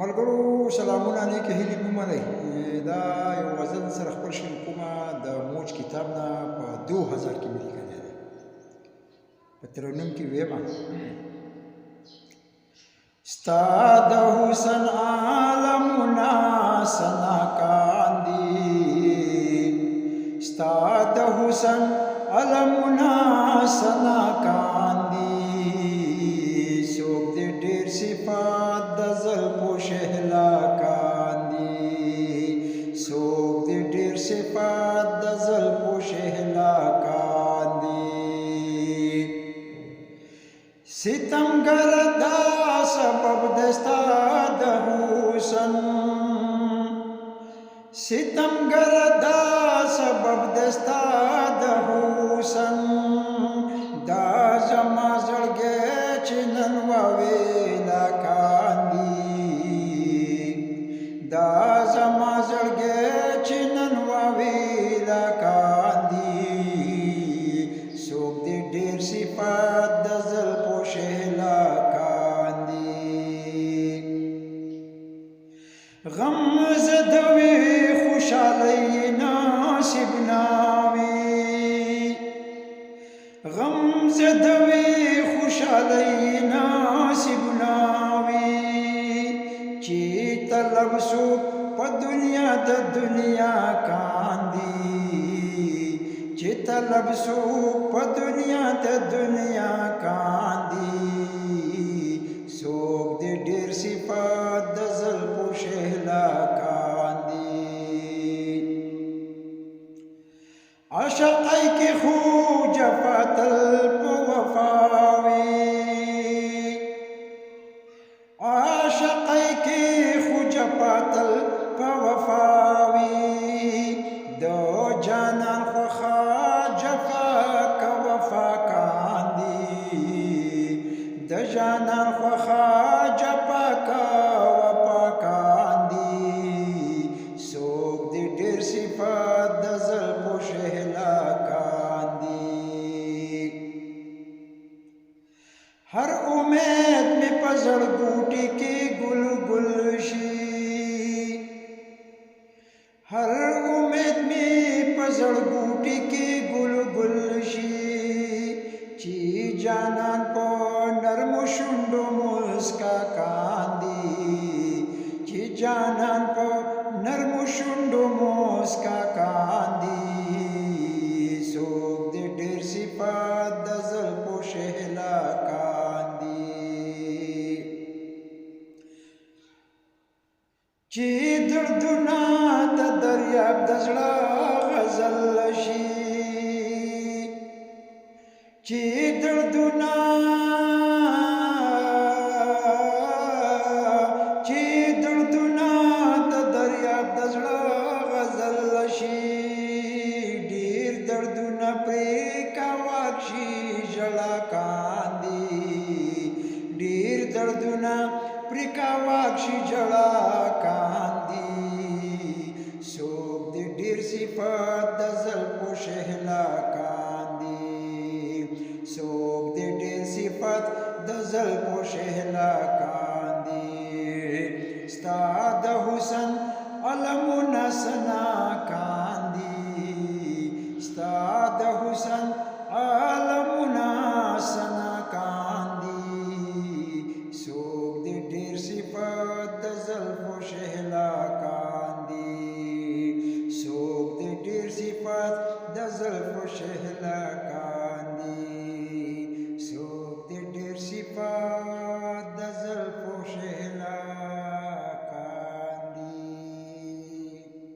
ملګرو سلامونه نیکې هیلې مو منئ. دا یو غزل سره خپل شعر کومه د موج کتاب نه په 2000 کې مې لیکلی دی. په ترنم کې ویمه ستا د حسن عالمونه سنا کاندي، ستا د حسن عالمونه سنا کاندي، څوک دې ډېر صفات د زلفو شهلا کاندي، څوک دې ډېر صفات د زلفو شهلا کاندي. ستمګر دا سبب دستا د حسن، ستمګر دا سبب دستا د حسن، دا زما زړګی چې نن واویلا کاندي، دا زما زړګی چې نن واویلا کاندي، څوک دې ډېر صفات د زلفو شهلا کاندي. غم زدوي خوشالۍ نصیب ناوي، غم زدوي خوشالۍ نصیب ناوي، چې طلب سو په دنیا د دنیا کاندي، چې طلب سو په دنیا د دنیا کاندي، څوک دې ډېر صفات د زلفو شهلا کاندي. عاشقۍ کې خو جفا تل په وفا وي، عاشقۍ کې خو جفا تل په وفا وي، د جانان خوښه جفا که وفا کاندي، د جانان خوښه جفا که وفا کاندي، څوک دې ډېر صفات د زلفو شهلا کاندي. هر امید مې په زړګوټي کې ګل ګل شي، هر امید مې په زړګوټي کې ګل ګل شي، چې جانان په نرمو شونډو مسکا کاندي، چې جانان په نرمو شونډو مسکا کاندي، څوک دې ډېر صفات د زلفو شهلا کاندي. چې دردونه د دریاب د زړه غزل شي، چې دردونه د دریاب د زړه غزل شي، ډېر دردونه پرې کاواک شي ژړا کاندي، ډېر دردونه پرې کاواک شي ژړا کاندي، څوک دې ډېر صفات د زلفو شهلا کاندي، څوک دې ډېر صفات د زلفو شهلا کاندي. ستا د حسن علمونه سنا کاندي، ستا د حسن علمونه سنا کاندي، څوک دې ډېر صفات د زلفو شهلا